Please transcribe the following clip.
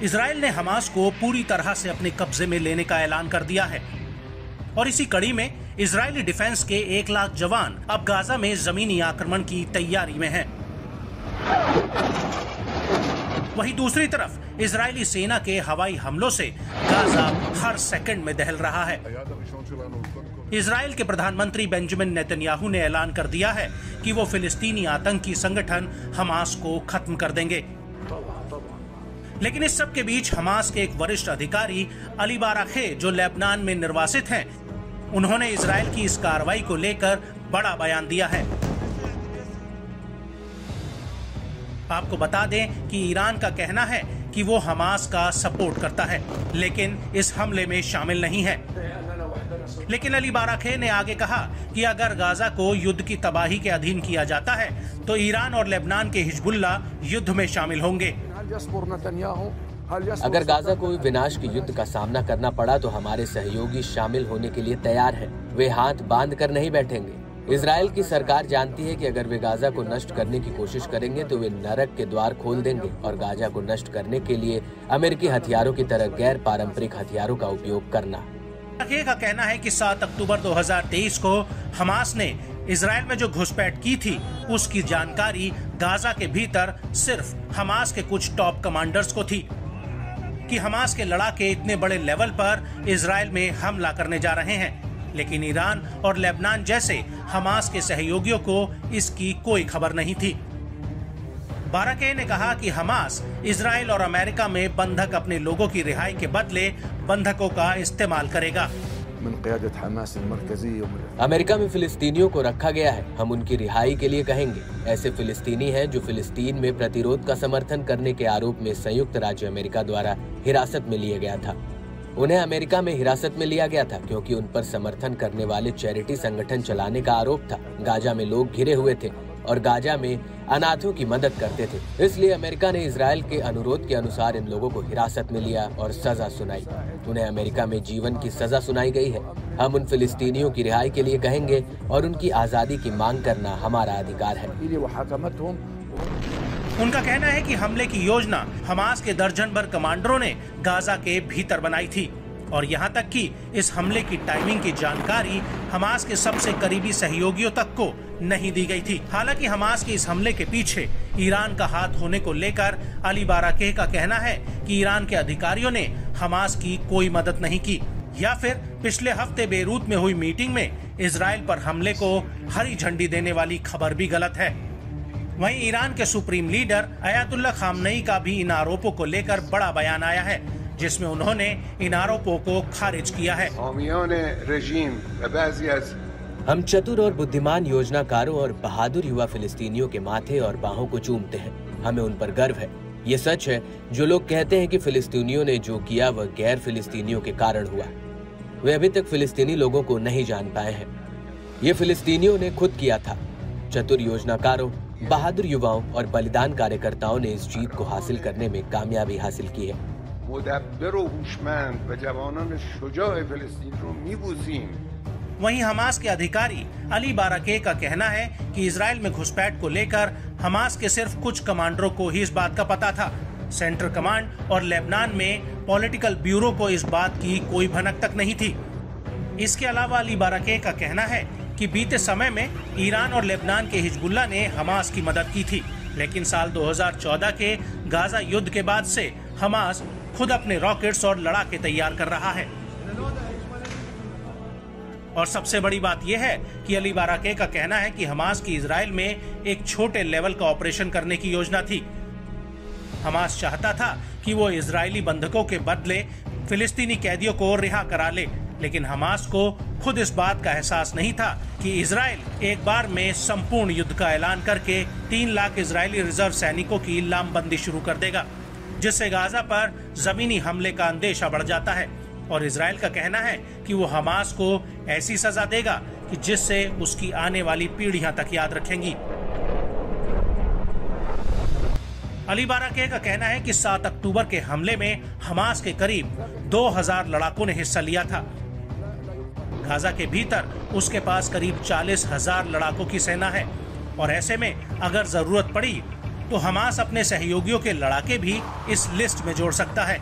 Israel ने Hamas को पूरी तरह से अपने कब्जे में लेने का ऐलान कर दिया है और इसी कड़ी में इजरायली डिफेंस के 1 लाख जवान अब गाजा में जमीनी आक्रमण की तैयारी में हैं। वहीं दूसरी तरफ इजरायली सेना के हवाई हमलों से गाजा हर सेकंड में दहल रहा है। इजराइल के प्रधानमंत्री बेंजामिन नेतन्याहू ने ऐलान कर दिया है कि वो फिलिस्तीनी आतंकी संगठन हमास को खत्म कर देंगे। लेकिन इस सब के बीच हमास के एक वरिष्ठ अधिकारी अली बाराखे, जो लेबनान में निर्वासित हैं, उन्होंने इजराइल की इस कार्रवाई को लेकर बड़ा बयान दिया है। आपको बता दें कि ईरान का कहना है कि वो हमास का सपोर्ट करता है, लेकिन इस हमले में शामिल नहीं है। लेकिन अली बाराखे ने आगे कहा कि अगर गाजा को युद्ध की तबाही के अधीन किया जाता है तो ईरान और लेबनान के हिजबुल्लाह युद्ध में शामिल होंगे। अगर गाजा को विनाश के युद्ध का सामना करना पड़ा तो हमारे सहयोगी शामिल होने के लिए तैयार हैं। वे हाथ बांध कर नहीं बैठेंगे। इजराइल की सरकार जानती है कि अगर वे गाजा को नष्ट करने की कोशिश करेंगे तो वे नरक के द्वार खोल देंगे और गाजा को नष्ट करने के लिए अमेरिकी हथियारों की तरह गैर पारंपरिक हथियारों का उपयोग करना। का कहना है कि 7 अक्टूबर 2023 को हमास ने इजराइल में जो घुसपैठ की थी उसकी जानकारी गाजा के भीतर सिर्फ हमास के कुछ टॉप कमांडर्स को थी कि हमास के लड़ाके इतने बड़े लेवल पर इजराइल में हमला करने जा रहे हैं। लेकिन ईरान और लेबनान जैसे हमास के सहयोगियों को इसकी कोई खबर नहीं थी। बाराके ने कहा कि हमास इजराइल और अमेरिका में बंधक अपने लोगों की रिहाई के बदले बंधकों का इस्तेमाल करेगा। अमेरिका में फिलिस्तीनियों को रखा गया है, हम उनकी रिहाई के लिए कहेंगे। ऐसे फिलिस्तीनी हैं जो फिलिस्तीन में प्रतिरोध का समर्थन करने के आरोप में संयुक्त राज्य अमेरिका द्वारा हिरासत में लिया गया था। उन्हें अमेरिका में हिरासत में लिया गया था क्योंकि उन पर समर्थन करने वाले चैरिटी संगठन चलाने का आरोप था। गाजा में लोग घिरे हुए थे और गाजा में अनाथों की मदद करते थे। इसलिए अमेरिका ने इजराइल के अनुरोध के अनुसार इन लोगों को हिरासत में लिया और सजा सुनाई। उन्हें अमेरिका में जीवन की सजा सुनाई गई है। हम उन फिलिस्तीनियों की रिहाई के लिए कहेंगे और उनकी आजादी की मांग करना हमारा अधिकार है। उनका कहना है कि हमले की योजना हमास के दर्जन भर कमांडरों ने गाजा के भीतर बनाई थी और यहाँ तक कि इस हमले की टाइमिंग की जानकारी हमास के सबसे करीबी सहयोगियों तक को नहीं दी गई थी। हालांकि हमास के इस हमले के पीछे ईरान का हाथ होने को लेकर अली बाराके का कहना है कि ईरान के अधिकारियों ने हमास की कोई मदद नहीं की या फिर पिछले हफ्ते बेरूत में हुई मीटिंग में इजराइल पर हमले को हरी झंडी देने वाली खबर भी गलत है। वहीं ईरान के सुप्रीम लीडर अयातुल्लाह खामनेई का भी इन आरोपों को लेकर बड़ा बयान आया है, जिसमें उन्होंने इन आरोपों को खारिज किया है। हम चतुर और बुद्धिमान योजनाकारों और बहादुर युवा फिलिस्तीनियों के माथे और बाहों को चूमते हैं। हमें उन पर गर्व है। ये सच है जो लोग कहते हैं कि फिलिस्तीनियों ने जो किया वह गैर फिलिस्तीनियों के कारण हुआ। वे अभी तक फिलिस्तीनी लोगों को नहीं जान पाए हैं। ये फिलिस्तीनियों ने खुद किया था। चतुर योजनाकारों, बहादुर युवाओं और बलिदान कार्यकर्ताओं ने इस जीत को हासिल करने में कामयाबी हासिल की है। वहीं हमास के अधिकारी अली बाराके का कहना है कि इजराइल में घुसपैठ को लेकर हमास के सिर्फ कुछ कमांडरों को ही इस बात का पता था। सेंट्रल कमांड और लेबनान में पॉलिटिकल ब्यूरो को इस बात की कोई भनक तक नहीं थी। इसके अलावा अली बाराके का कहना है कि बीते समय में ईरान और लेबनान के हिजबुल्लाह ने हमास की मदद की थी, लेकिन साल 2014 के गाजा युद्ध के बाद से हमास खुद अपने रॉकेट्स और लड़ाके तैयार कर रहा है। और सबसे बड़ी बात यह है कि अली बाराके का कहना है कि हमास की इजराइल में एक छोटे लेवल का ऑपरेशन करने की योजना थी। हमास चाहता था कि वो इजरायली बंधकों के बदले फिलिस्तीनी कैदियों को रिहा करा ले, लेकिन हमास को खुद इस बात का एहसास नहीं था कि इजराइल एक बार में संपूर्ण युद्ध का ऐलान करके 3 लाख इजरायली रिजर्व सैनिकों की लामबंदी शुरू कर देगा, जिससे गाजा पर जमीनी हमले का अंदेशा बढ़ जाता है। और इजराइल का कहना है कि वो हमास को ऐसी सजा देगा कि जिससे उसकी आने वाली पीढ़ियां तक याद रखेंगी। अली बाराके का कहना है कि 7 अक्टूबर के हमले में हमास के करीब 2000 लड़ाकों ने हिस्सा लिया था। गाजा के भीतर उसके पास करीब 40,000 लड़ाकों की सेना है और ऐसे में अगर जरूरत पड़ी तो हमास अपने सहयोगियों के लड़ाके भी इस लिस्ट में जोड़ सकता है।